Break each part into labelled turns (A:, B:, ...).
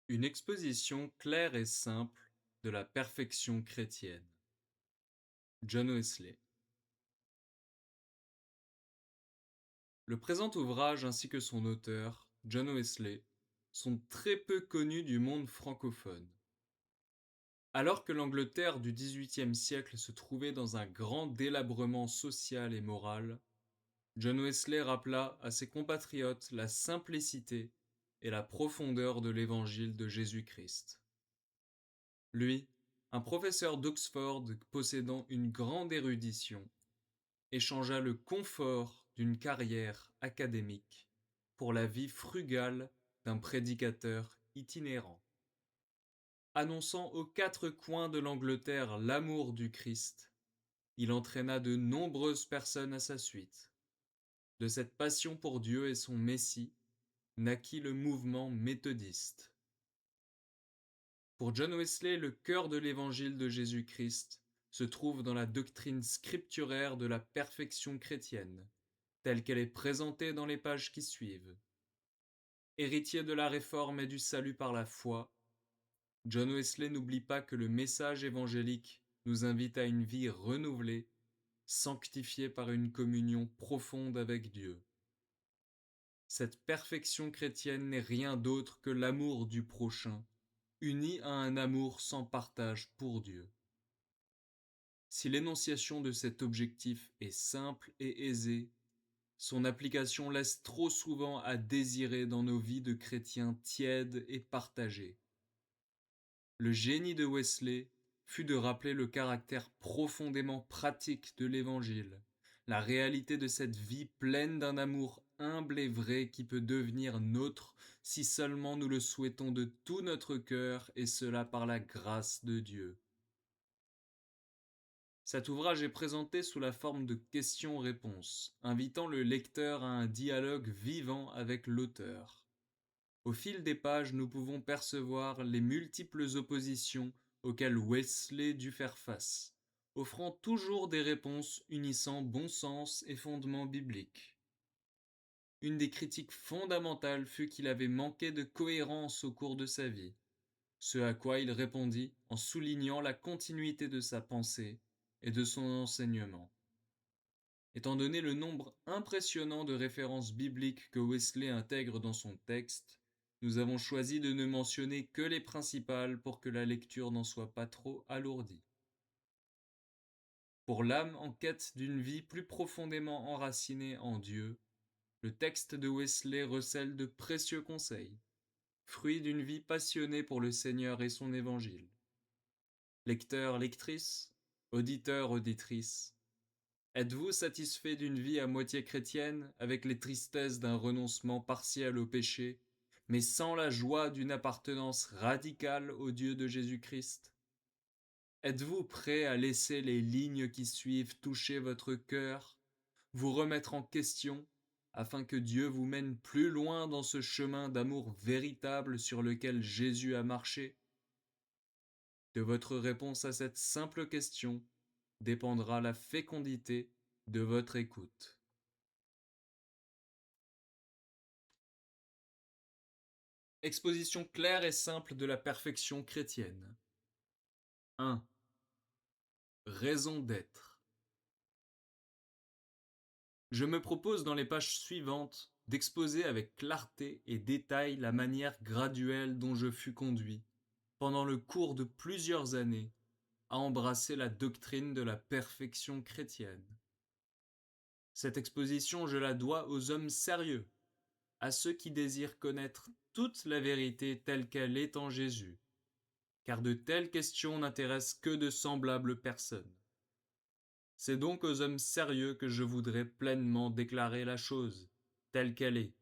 A: Une exposition claire et simple de la perfection chrétienne. John Wesley. Le présent ouvrage ainsi que son auteur, John Wesley, sont très peu connus du monde francophone. Alors que l'Angleterre du XVIIIe siècle se trouvait dans un grand délabrement social et moral, John Wesley rappela à ses compatriotes la simplicité et la profondeur de l'évangile de Jésus-Christ. Lui, un professeur d'Oxford possédant une grande érudition, échangea le confort d'une carrière académique pour la vie frugale d'un prédicateur itinérant. Annonçant aux quatre coins de l'Angleterre l'amour du Christ, il entraîna de nombreuses personnes à sa suite. De cette passion pour Dieu et son Messie naquit le mouvement méthodiste. Pour John Wesley, le cœur de l'évangile de Jésus-Christ se trouve dans la doctrine scripturaire de la perfection chrétienne, telle qu'elle est présentée dans les pages qui suivent. Héritier de la réforme et du salut par la foi, John Wesley n'oublie pas que le message évangélique nous invite à une vie renouvelée, sanctifiée par une communion profonde avec Dieu. Cette perfection chrétienne n'est rien d'autre que l'amour du prochain, uni à un amour sans partage pour Dieu. Si l'énonciation de cet objectif est simple et aisée, son application laisse trop souvent à désirer dans nos vies de chrétiens tièdes et partagés. Le génie de Wesley fut de rappeler le caractère profondément pratique de l'Évangile, la réalité de cette vie pleine d'un amour humble et vrai qui peut devenir nôtre si seulement nous le souhaitons de tout notre cœur et cela par la grâce de Dieu. Cet ouvrage est présenté sous la forme de questions-réponses, invitant le lecteur à un dialogue vivant avec l'auteur. Au fil des pages, nous pouvons percevoir les multiples oppositions auxquelles Wesley dut faire face, offrant toujours des réponses unissant bon sens et fondements bibliques. Une des critiques fondamentales fut qu'il avait manqué de cohérence au cours de sa vie, ce à quoi il répondit en soulignant la continuité de sa pensée et de son enseignement. Étant donné le nombre impressionnant de références bibliques que Wesley intègre dans son texte, nous avons choisi de ne mentionner que les principales pour que la lecture n'en soit pas trop alourdie. Pour l'âme en quête d'une vie plus profondément enracinée en Dieu, le texte de Wesley recèle de précieux conseils, fruits d'une vie passionnée pour le Seigneur et son évangile. Lecteur, lectrice, auditeur, auditrice, êtes-vous satisfait d'une vie à moitié chrétienne, avec les tristesses d'un renoncement partiel au péché, mais sans la joie d'une appartenance radicale au Dieu de Jésus-Christ? Êtes-vous prêt à laisser les lignes qui suivent toucher votre cœur, vous remettre en question, afin que Dieu vous mène plus loin dans ce chemin d'amour véritable sur lequel Jésus a marché? De votre réponse à cette simple question dépendra la fécondité de votre écoute. Exposition claire et simple de la perfection chrétienne. 1. Raison d'être. Je me propose dans les pages suivantes d'exposer avec clarté et détail la manière graduelle dont je fus conduit, pendant le cours de plusieurs années, à embrasser la doctrine de la perfection chrétienne. Cette exposition, je la dois aux hommes sérieux, à ceux qui désirent connaître toute la vérité telle qu'elle est en Jésus, car de telles questions n'intéressent que de semblables personnes. C'est donc aux hommes sérieux que je voudrais pleinement déclarer la chose, telle qu'elle est,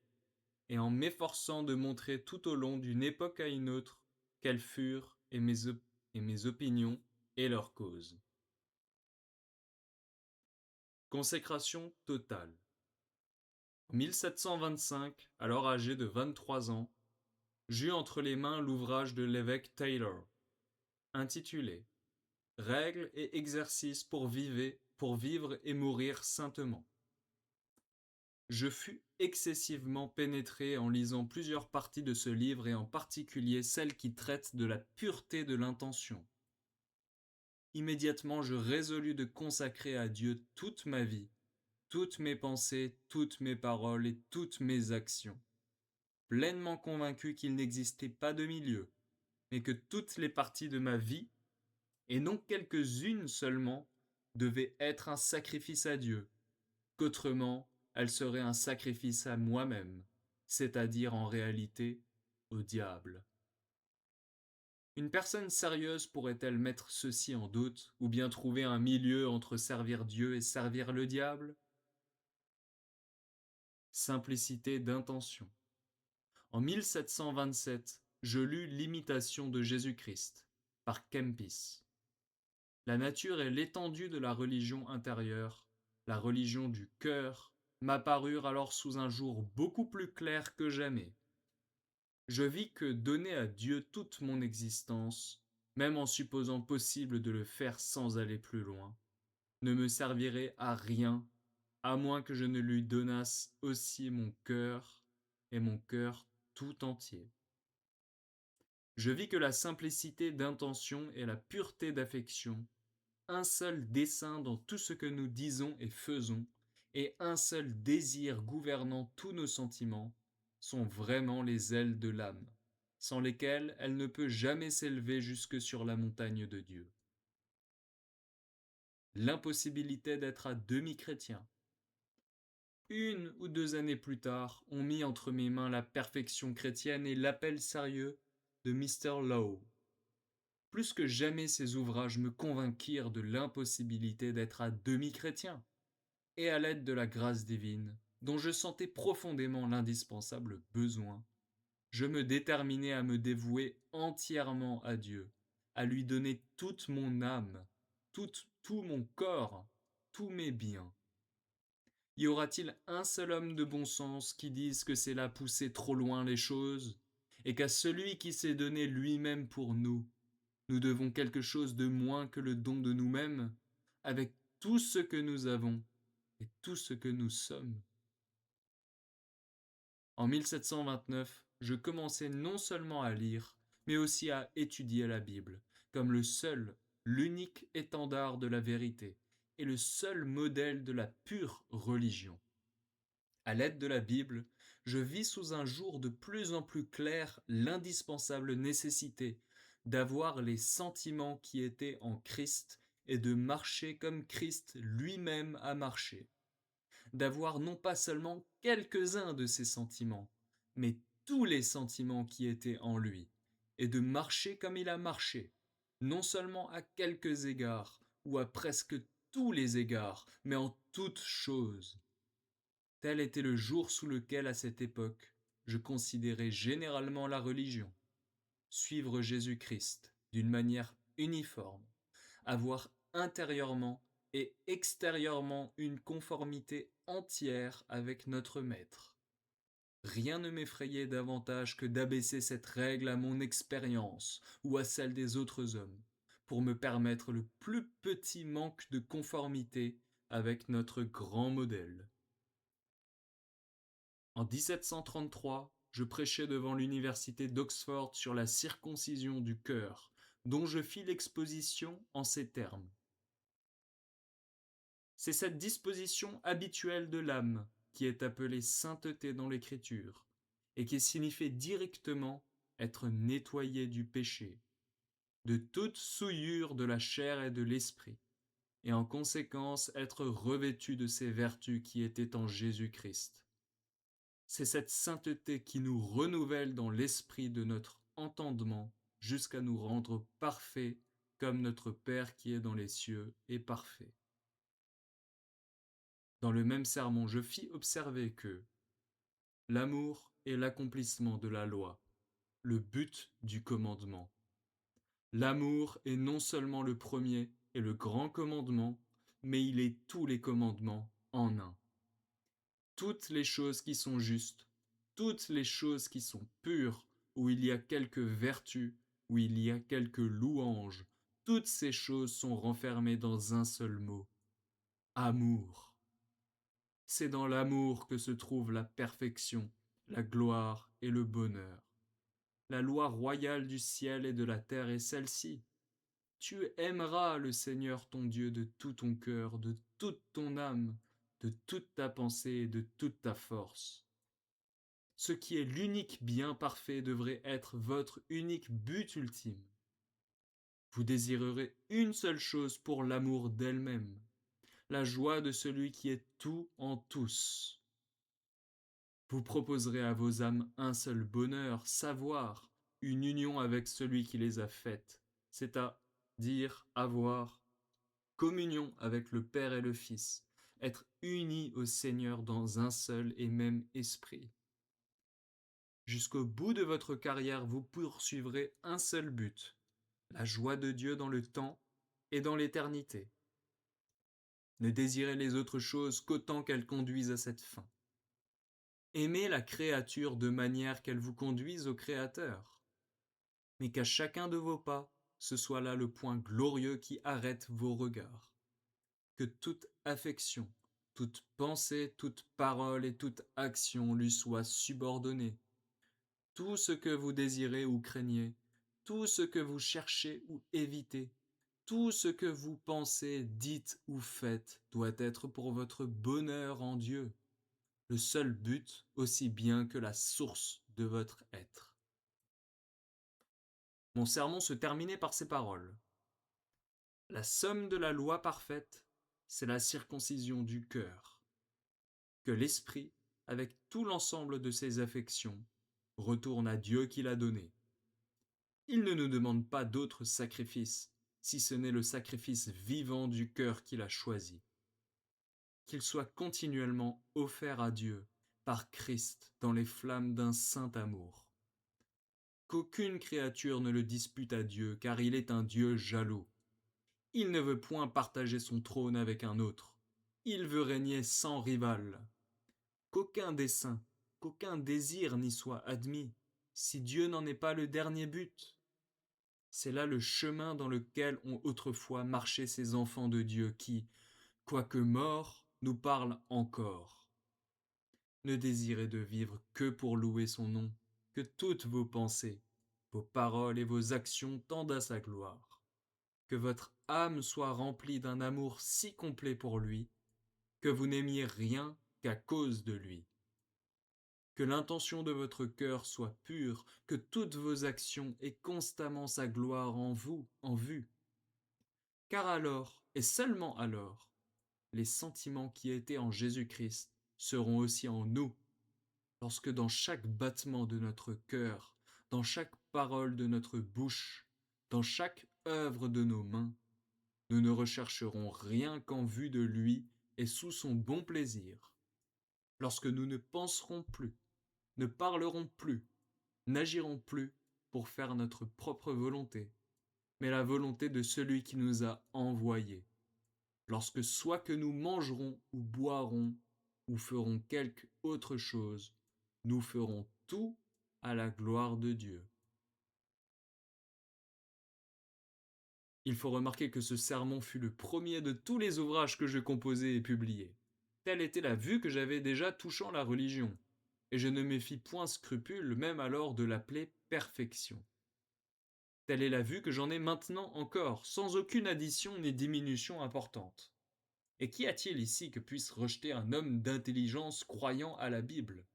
A: et en m'efforçant de montrer tout au long d'une époque à une autre quelles furent et mes opinions et leurs causes. Consécration totale. En 1725, alors âgé de 23 ans, j'eus entre les mains l'ouvrage de l'évêque Taylor, intitulé Règles et exercices pour vivre et mourir saintement. Je fus excessivement pénétré en lisant plusieurs parties de ce livre et en particulier celle qui traite de la pureté de l'intention. Immédiatement, je résolus de consacrer à Dieu toute ma vie, toutes mes pensées, toutes mes paroles et toutes mes actions, pleinement convaincu qu'il n'existait pas de milieu, mais que toutes les parties de ma vie, et non quelques-unes seulement, devaient être un sacrifice à Dieu, qu'autrement elles seraient un sacrifice à moi-même, c'est-à-dire en réalité au diable. Une personne sérieuse pourrait-elle mettre ceci en doute, ou bien trouver un milieu entre servir Dieu et servir le diable? Simplicité d'intention. En 1727, je lus L'imitation de Jésus-Christ par Kempis. La nature et l'étendue de la religion intérieure, la religion du cœur, m'apparurent alors sous un jour beaucoup plus clair que jamais. Je vis que donner à Dieu toute mon existence, même en supposant possible de le faire sans aller plus loin, ne me servirait à rien, à moins que je ne lui donnasse aussi mon cœur, et mon cœur tout entier. Je vis que la simplicité d'intention et la pureté d'affection, un seul dessein dans tout ce que nous disons et faisons, et un seul désir gouvernant tous nos sentiments, sont vraiment les ailes de l'âme, sans lesquelles elle ne peut jamais s'élever jusque sur la montagne de Dieu. L'impossibilité d'être à demi chrétien. 1 ou 2 années plus tard, on mit entre mes mains la perfection chrétienne et l'appel sérieux de Mr. Lowe. Plus que jamais ces ouvrages me convainquirent de l'impossibilité d'être à demi chrétien, et à l'aide de la grâce divine, dont je sentais profondément l'indispensable besoin, je me déterminai à me dévouer entièrement à Dieu, à lui donner toute mon âme, tout mon corps, tous mes biens. Y aura-t-il un seul homme de bon sens qui dise que c'est là pousser trop loin les choses, et qu'à celui qui s'est donné lui-même pour nous, nous devons quelque chose de moins que le don de nous-mêmes, avec tout ce que nous avons et tout ce que nous sommes? En 1729, je commençai non seulement à lire, mais aussi à étudier la Bible, comme le seul, l'unique étendard de la vérité, et le seul modèle de la pure religion. À l'aide de la Bible, je vis sous un jour de plus en plus clair l'indispensable nécessité d'avoir les sentiments qui étaient en Christ et de marcher comme Christ lui-même a marché, d'avoir non pas seulement quelques-uns de ces sentiments, mais tous les sentiments qui étaient en lui, et de marcher comme il a marché, non seulement à quelques égards, ou à presque tous les égards, mais en toutes choses. Tel était le jour sous lequel, à cette époque, je considérais généralement la religion. Suivre Jésus-Christ d'une manière uniforme, avoir intérieurement et extérieurement une conformité entière avec notre Maître. Rien ne m'effrayait davantage que d'abaisser cette règle à mon expérience ou à celle des autres hommes, pour me permettre le plus petit manque de conformité avec notre grand modèle. En 1733, je prêchais devant l'université d'Oxford sur la circoncision du cœur, dont je fis l'exposition en ces termes. C'est cette disposition habituelle de l'âme qui est appelée sainteté dans l'Écriture, et qui signifie directement être nettoyé du péché, de toute souillure de la chair et de l'esprit, et en conséquence être revêtu de ces vertus qui étaient en Jésus-Christ. C'est cette sainteté qui nous renouvelle dans l'esprit de notre entendement jusqu'à nous rendre parfaits comme notre Père qui est dans les cieux est parfait. Dans le même sermon, je fis observer que l'amour est l'accomplissement de la loi, le but du commandement. L'amour est non seulement le premier et le grand commandement, mais il est tous les commandements en un. Toutes les choses qui sont justes, toutes les choses qui sont pures, où il y a quelque vertu, où il y a quelque louange, toutes ces choses sont renfermées dans un seul mot, amour. C'est dans l'amour que se trouve la perfection, la gloire et le bonheur. La loi royale du ciel et de la terre est celle-ci. Tu aimeras le Seigneur ton Dieu de tout ton cœur, de toute ton âme, de toute ta pensée et de toute ta force. Ce qui est l'unique bien parfait devrait être votre unique but ultime. Vous désirerez une seule chose pour l'amour d'elle-même, la joie de celui qui est tout en tous. Vous proposerez à vos âmes un seul bonheur, savoir, une union avec celui qui les a faites, c'est-à-dire avoir communion avec le Père et le Fils, être unis au Seigneur dans un seul et même esprit. Jusqu'au bout de votre carrière, vous poursuivrez un seul but, la joie de Dieu dans le temps et dans l'éternité. Ne désirez les autres choses qu'autant qu'elles conduisent à cette fin. Aimez la créature de manière qu'elle vous conduise au Créateur, mais qu'à chacun de vos pas, ce soit là le point glorieux qui arrête vos regards. Que toute affection, toute pensée, toute parole et toute action lui soient subordonnées. Tout ce que vous désirez ou craignez, tout ce que vous cherchez ou évitez, tout ce que vous pensez, dites ou faites doit être pour votre bonheur en Dieu, le seul but aussi bien que la source de votre être. Mon sermon se terminait par ces paroles. La somme de la loi parfaite, c'est la circoncision du cœur. Que l'esprit, avec tout l'ensemble de ses affections, retourne à Dieu qui l'a donné. Il ne nous demande pas d'autre sacrifice, si ce n'est le sacrifice vivant du cœur qu'il a choisi. Qu'il soit continuellement offert à Dieu par Christ dans les flammes d'un saint amour. Qu'aucune créature ne le dispute à Dieu, car il est un Dieu jaloux. Il ne veut point partager son trône avec un autre. Il veut régner sans rival. Qu'aucun dessein, qu'aucun désir n'y soit admis, si Dieu n'en est pas le dernier but. C'est là le chemin dans lequel ont autrefois marché ces enfants de Dieu qui, quoique morts, nous parlent encore. Ne désirez de vivre que pour louer son nom, que toutes vos pensées, vos paroles et vos actions tendent à sa gloire. Que votre âme soit remplie d'un amour si complet pour lui, que vous n'aimiez rien qu'à cause de lui. Que l'intention de votre cœur soit pure, que toutes vos actions aient constamment sa gloire en vous, en vue. Car alors, et seulement alors, les sentiments qui étaient en Jésus-Christ seront aussi en nous, lorsque dans chaque battement de notre cœur, dans chaque parole de notre bouche, dans chaque œuvre de nos mains, nous ne rechercherons rien qu'en vue de lui et sous son bon plaisir. Lorsque nous ne penserons plus, ne parlerons plus, n'agirons plus pour faire notre propre volonté, mais la volonté de celui qui nous a envoyés. Lorsque soit que nous mangerons ou boirons ou ferons quelque autre chose, nous ferons tout à la gloire de Dieu. Il faut remarquer que ce sermon fut le premier de tous les ouvrages que je composai et publiai. Telle était la vue que j'avais déjà touchant la religion, et je ne me fis point scrupule même alors de l'appeler perfection. Telle est la vue que j'en ai maintenant encore, sans aucune addition ni diminution importante. Et qu'y a-t-il ici que puisse rejeter un homme d'intelligence croyant à la Bible?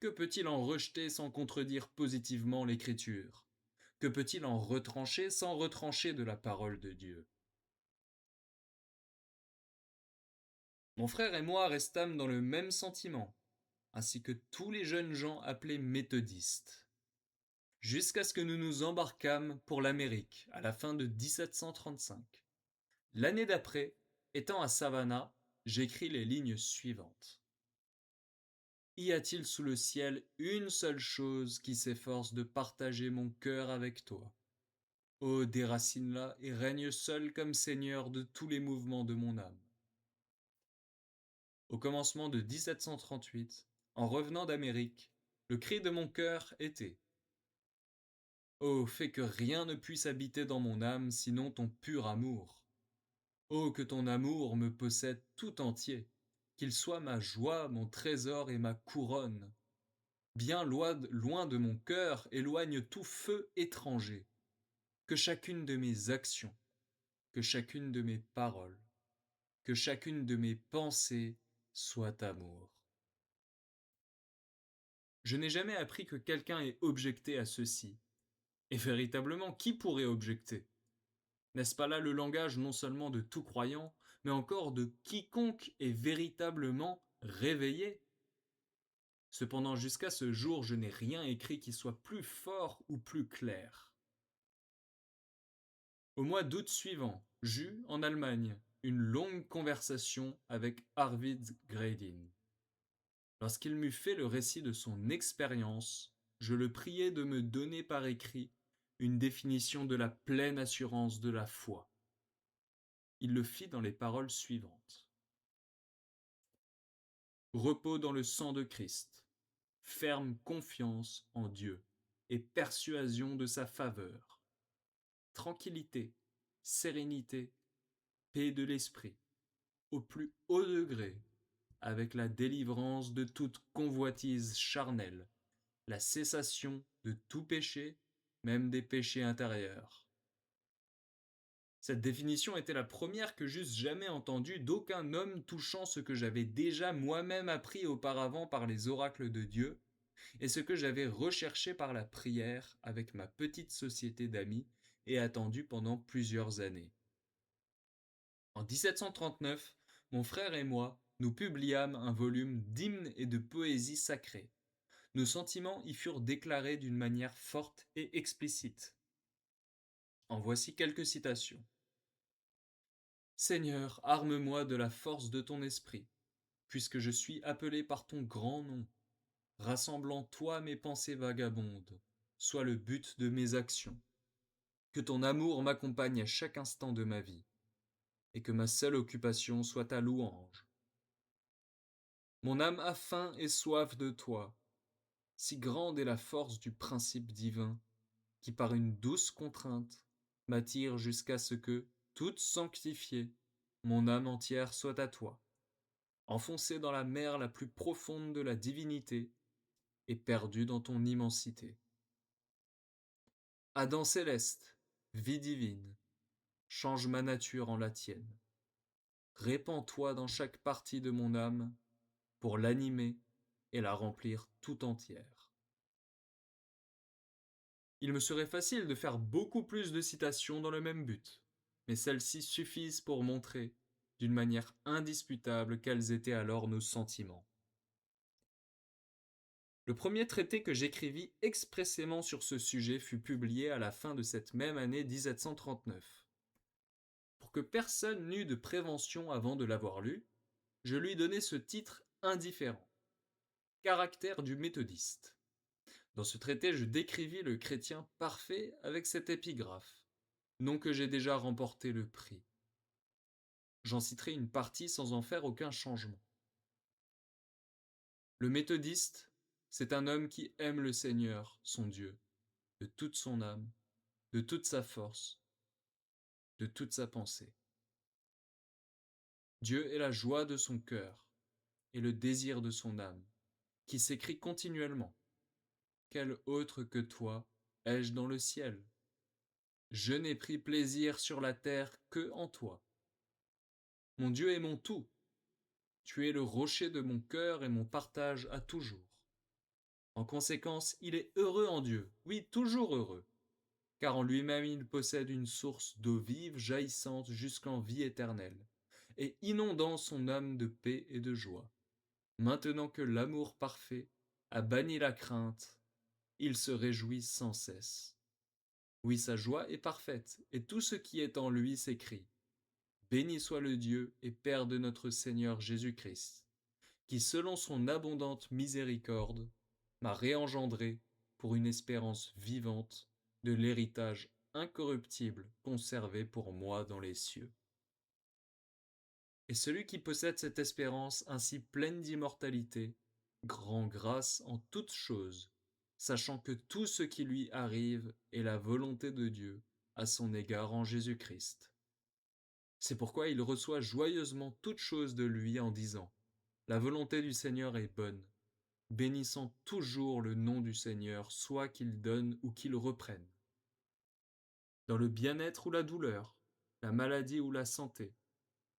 A: Que peut-il en rejeter sans contredire positivement l'Écriture? Que peut-il en retrancher sans retrancher de la parole de Dieu? Mon frère et moi restâmes dans le même sentiment, ainsi que tous les jeunes gens appelés méthodistes, jusqu'à ce que nous nous embarquâmes pour l'Amérique à la fin de 1735. L'année d'après, étant à Savannah, j'écris les lignes suivantes. Y a-t-il sous le ciel une seule chose qui s'efforce de partager mon cœur avec toi? Ô déracine-la et règne seul comme Seigneur de tous les mouvements de mon âme. Au commencement de 1738, en revenant d'Amérique, le cri de mon cœur était ô, fais que rien ne puisse habiter dans mon âme sinon ton pur amour. Ô, que ton amour me possède tout entier. qu'il soit ma joie, mon trésor et ma couronne. Bien loin de mon cœur, éloigne tout feu étranger. Que chacune de mes actions, que chacune de mes paroles, que chacune de mes pensées soit amour. Je n'ai jamais appris que quelqu'un ait objecté à ceci. Et véritablement, qui pourrait objecter? N'est-ce pas là le langage non seulement de tout croyant, mais encore de quiconque est véritablement réveillé? Cependant, jusqu'à ce jour, je n'ai rien écrit qui soit plus fort ou plus clair. Au mois d'août suivant, j'eus, en Allemagne, une longue conversation avec Arvid Gradin. Lorsqu'il m'eut fait le récit de son expérience, je le priai de me donner par écrit une définition de la pleine assurance de la foi. Il le fit dans les paroles suivantes. Repos dans le sang de Christ, ferme confiance en Dieu et persuasion de sa faveur, tranquillité, sérénité, paix de l'esprit, au plus haut degré, avec la délivrance de toute convoitise charnelle, la cessation de tout péché, même des péchés intérieurs. Cette définition était la première que j'eusse jamais entendue d'aucun homme touchant ce que j'avais déjà moi-même appris auparavant par les oracles de Dieu, et ce que j'avais recherché par la prière avec ma petite société d'amis et attendu pendant plusieurs années. En 1739, mon frère et moi, nous publiâmes un volume d'hymnes et de poésie sacrée. Nos sentiments y furent déclarés d'une manière forte et explicite. En voici quelques citations. Seigneur, arme-moi de la force de ton esprit, puisque je suis appelé par ton grand nom. Rassemblant toi mes pensées vagabondes, soit le but de mes actions. Que ton amour m'accompagne à chaque instant de ma vie, et que ma seule occupation soit ta louange. Mon âme a faim et soif de toi. Si grande est la force du principe divin, qui par une douce contrainte m'attire jusqu'à ce que, toute sanctifiée, mon âme entière soit à toi, enfoncée dans la mer la plus profonde de la divinité et perdue dans ton immensité. Adam céleste, vie divine, change ma nature en la tienne. Répands-toi dans chaque partie de mon âme pour l'animer et la remplir tout entière. Il me serait facile de faire beaucoup plus de citations dans le même but, mais celles-ci suffisent pour montrer, d'une manière indisputable, quels étaient alors nos sentiments. Le premier traité que j'écrivis expressément sur ce sujet fut publié à la fin de cette même année 1739. Pour que personne n'eût de prévention avant de l'avoir lu, je lui donnai ce titre indifférent. Caractère du méthodiste. Dans ce traité, je décrivis le chrétien parfait avec cette épigraphe. Non que j'ai déjà remporté le prix. J'en citerai une partie sans en faire aucun changement. Le méthodiste, c'est un homme qui aime le Seigneur, son Dieu, de toute son âme, de toute sa force, de toute sa pensée. Dieu est la joie de son cœur et le désir de son âme, qui s'écrie continuellement. Quel autre que toi ai-je dans le ciel? Je n'ai pris plaisir sur la terre que en toi. Mon Dieu est mon tout. Tu es le rocher de mon cœur et mon partage à toujours. En conséquence, il est heureux en Dieu, oui, toujours heureux, car en lui-même il possède une source d'eau vive jaillissante jusqu'en vie éternelle, et inondant son âme de paix et de joie. Maintenant que l'amour parfait a banni la crainte, il se réjouit sans cesse. Oui, sa joie est parfaite, et tout ce qui est en lui s'écrie. Béni soit le Dieu et Père de notre Seigneur Jésus-Christ, qui, selon son abondante miséricorde, m'a réengendré pour une espérance vivante de l'héritage incorruptible conservé pour moi dans les cieux. Et celui qui possède cette espérance ainsi pleine d'immortalité, rend grâce en toutes choses, sachant que tout ce qui lui arrive est la volonté de Dieu à son égard en Jésus-Christ. C'est pourquoi il reçoit joyeusement toutes choses de lui en disant La volonté du Seigneur est bonne, bénissant toujours le nom du Seigneur, soit qu'il donne ou qu'il reprenne. Dans le bien-être ou la douleur, la maladie ou la santé,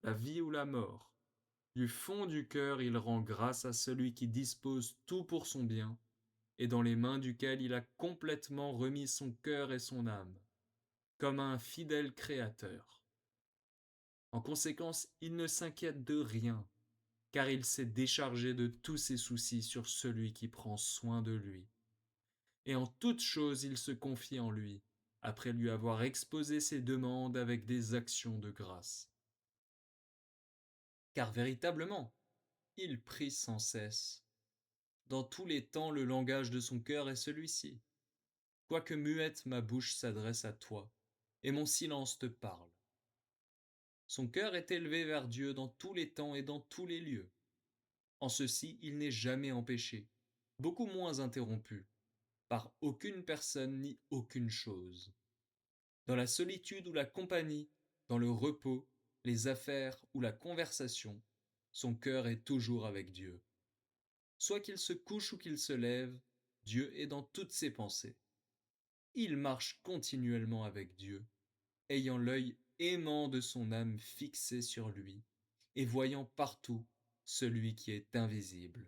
A: la vie ou la mort, du fond du cœur il rend grâce à celui qui dispose tout pour son bien, et dans les mains duquel il a complètement remis son cœur et son âme, comme un fidèle créateur. En conséquence, il ne s'inquiète de rien, car il s'est déchargé de tous ses soucis sur celui qui prend soin de lui. Et en toute chose il se confie en lui, après lui avoir exposé ses demandes avec des actions de grâce. Car véritablement, il prie sans cesse. Dans tous les temps, le langage de son cœur est celui-ci. Quoique muette, ma bouche s'adresse à toi, et mon silence te parle. Son cœur est élevé vers Dieu dans tous les temps et dans tous les lieux. En ceci, il n'est jamais empêché, beaucoup moins interrompu, par aucune personne ni aucune chose. Dans la solitude ou la compagnie, dans le repos, les affaires ou la conversation, son cœur est toujours avec Dieu. Soit qu'il se couche ou qu'il se lève, Dieu est dans toutes ses pensées. Il marche continuellement avec Dieu, ayant l'œil aimant de son âme fixé sur lui, et voyant partout celui qui est invisible.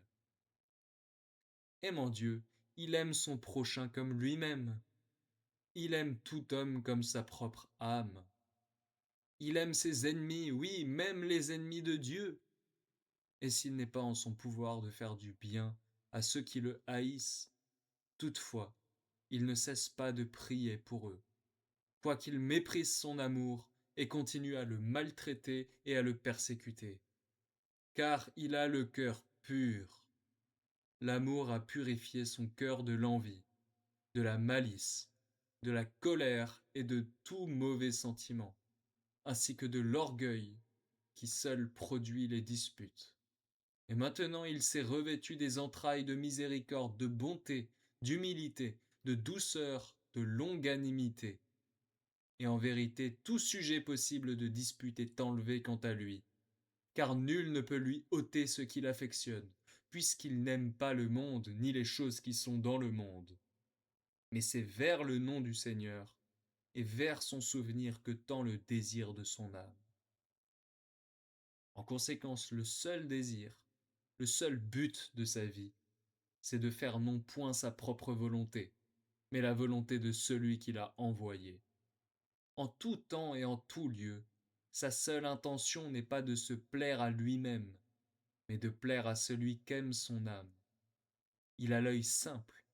A: Aimant Dieu, il aime son prochain comme lui-même. Il aime tout homme comme sa propre âme. Il aime ses ennemis, oui, même les ennemis de Dieu. Et s'il n'est pas en son pouvoir de faire du bien à ceux qui le haïssent, toutefois, il ne cesse pas de prier pour eux, quoiqu'il méprise son amour et continue à le maltraiter et à le persécuter. Car il a le cœur pur. L'amour a purifié son cœur de l'envie, de la malice, de la colère et de tout mauvais sentiment, ainsi que de l'orgueil qui seul produit les disputes. Et maintenant il s'est revêtu des entrailles de miséricorde, de bonté, d'humilité, de douceur, de longanimité. Et en vérité, tout sujet possible de dispute est enlevé quant à lui, car nul ne peut lui ôter ce qu'il affectionne, puisqu'il n'aime pas le monde ni les choses qui sont dans le monde. Mais c'est vers le nom du Seigneur et vers son souvenir que tend le désir de son âme. En conséquence, le seul désir, le seul but de sa vie, c'est de faire non point sa propre volonté, mais la volonté de celui qui l'a envoyé. En tout temps et en tout lieu, sa seule intention n'est pas de se plaire à lui-même, mais de plaire à celui qu'aime son âme. Il a l'œil simple,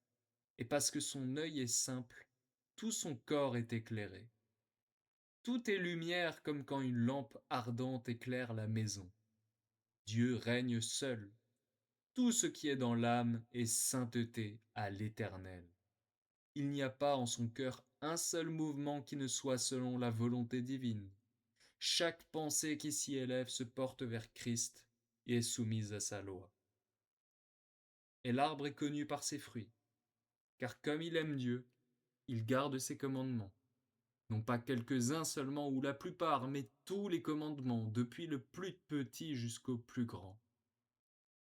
A: et parce que son œil est simple, tout son corps est éclairé. Tout est lumière comme quand une lampe ardente éclaire la maison. Dieu règne seul. Tout ce qui est dans l'âme est sainteté à l'Éternel. Il n'y a pas en son cœur un seul mouvement qui ne soit selon la volonté divine. Chaque pensée qui s'y élève se porte vers Christ et est soumise à sa loi. Et l'arbre est connu par ses fruits, car comme il aime Dieu, il garde ses commandements. Non pas quelques-uns seulement ou la plupart, mais tous les commandements, depuis le plus petit jusqu'au plus grand.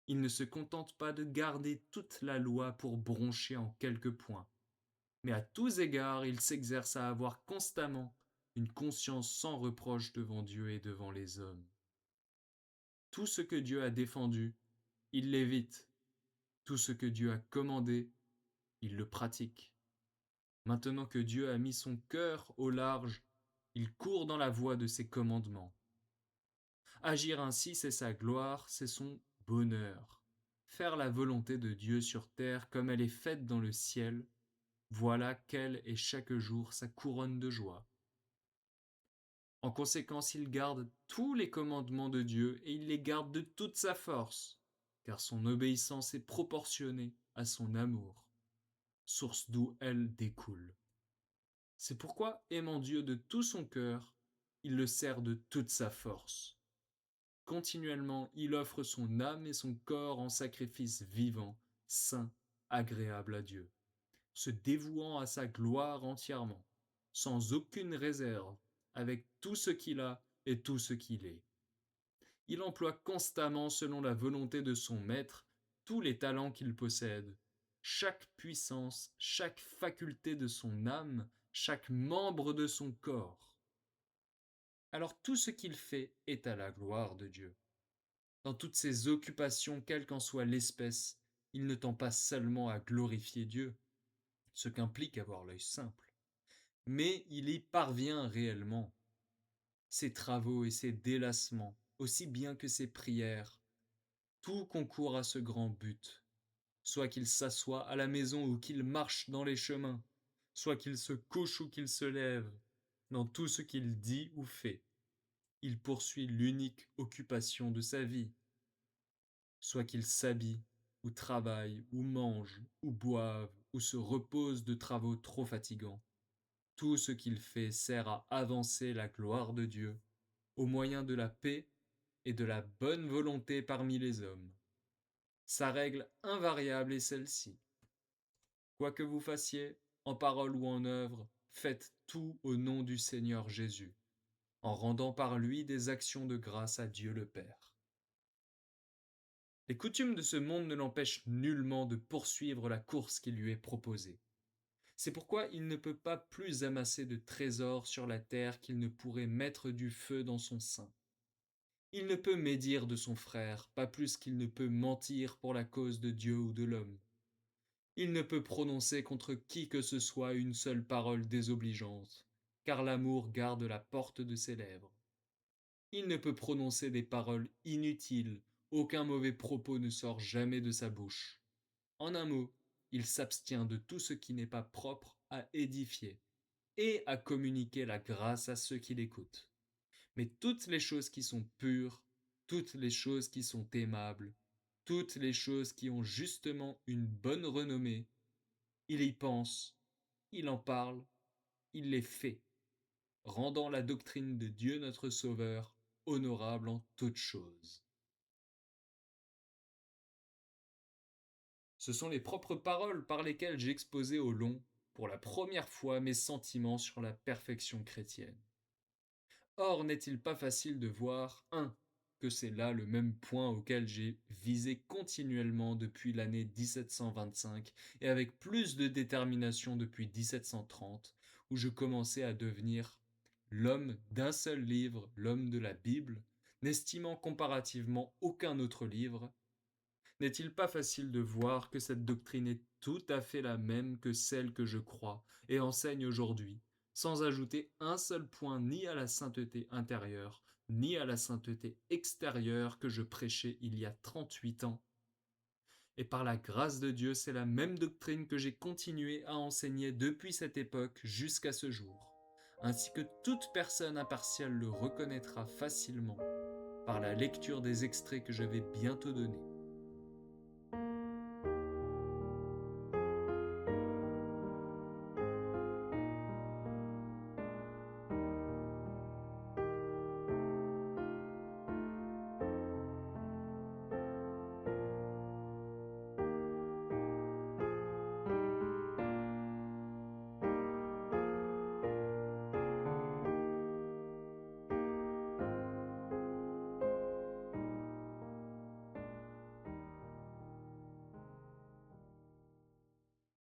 A: Il ne se contente pas de garder toute la loi pour broncher en quelques points, mais à tous égards il s'exerce à avoir constamment une conscience sans reproche devant Dieu et devant les hommes. Tout ce que Dieu a défendu, il l'évite. Tout ce que Dieu a commandé, il le pratique. Maintenant que Dieu a mis son cœur au large, il court dans la voie de ses commandements. Agir ainsi, c'est sa gloire, c'est son bonheur. Faire la volonté de Dieu sur terre comme elle est faite dans le ciel, voilà quelle est chaque jour sa couronne de joie. En conséquence, il garde tous les commandements de Dieu et il les garde de toute sa force, car son obéissance est proportionnée à son amour, source d'où elle découle. C'est pourquoi, aimant Dieu de tout son cœur, il le sert de toute sa force. Continuellement, il offre son âme et son corps en sacrifice vivant, saint, agréable à Dieu, se dévouant à sa gloire entièrement, sans aucune réserve, avec tout ce qu'il a et tout ce qu'il est. Il emploie constamment, selon la volonté de son maître, tous les talents qu'il possède, chaque puissance, chaque faculté de son âme, chaque membre de son corps. Alors tout ce qu'il fait est à la gloire de Dieu. Dans toutes ses occupations, quelle qu'en soit l'espèce, il ne tend pas seulement à glorifier Dieu, ce qu'implique avoir l'œil simple, mais il y parvient réellement. Ses travaux et ses délassements, aussi bien que ses prières, tout concourt à ce grand but, soit qu'il s'assoie à la maison ou qu'il marche dans les chemins, soit qu'il se couche ou qu'il se lève, dans tout ce qu'il dit ou fait, il poursuit l'unique occupation de sa vie, soit qu'il s'habille, ou travaille, ou mange, ou boive, ou se repose de travaux trop fatigants. Tout ce qu'il fait sert à avancer la gloire de Dieu, au moyen de la paix et de la bonne volonté parmi les hommes. Sa règle invariable est celle-ci. Quoi que vous fassiez, en parole ou en œuvre, faites tout au nom du Seigneur Jésus, en rendant par lui des actions de grâce à Dieu le Père. Les coutumes de ce monde ne l'empêchent nullement de poursuivre la course qui lui est proposée. C'est pourquoi il ne peut pas plus amasser de trésors sur la terre qu'il ne pourrait mettre du feu dans son sein. Il ne peut médire de son frère, pas plus qu'il ne peut mentir pour la cause de Dieu ou de l'homme. Il ne peut prononcer contre qui que ce soit une seule parole désobligeante, car l'amour garde la porte de ses lèvres. Il ne peut prononcer des paroles inutiles, aucun mauvais propos ne sort jamais de sa bouche. En un mot, il s'abstient de tout ce qui n'est pas propre à édifier et à communiquer la grâce à ceux qui l'écoutent. Mais toutes les choses qui sont pures, toutes les choses qui sont aimables, toutes les choses qui ont justement une bonne renommée, il y pense, il en parle, il les fait, rendant la doctrine de Dieu notre Sauveur honorable en toutes choses. Ce sont les propres paroles par lesquelles j'exposais au long, pour la première fois, mes sentiments sur la perfection chrétienne. Or, n'est-il pas facile de voir, que c'est là le même point auquel j'ai visé continuellement depuis l'année 1725 et avec plus de détermination depuis 1730, où je commençais à devenir l'homme d'un seul livre, l'homme de la Bible, n'estimant comparativement aucun autre livre. N'est-il pas facile de voir que cette doctrine est tout à fait la même que celle que je crois et enseigne aujourd'hui, sans ajouter un seul point ni à la sainteté intérieure, ni à la sainteté extérieure que je prêchais il y a 38 ans? Et par la grâce de Dieu, c'est la même doctrine que j'ai continué à enseigner depuis cette époque jusqu'à ce jour, ainsi que toute personne impartiale le reconnaîtra facilement par la lecture des extraits que je vais bientôt donner.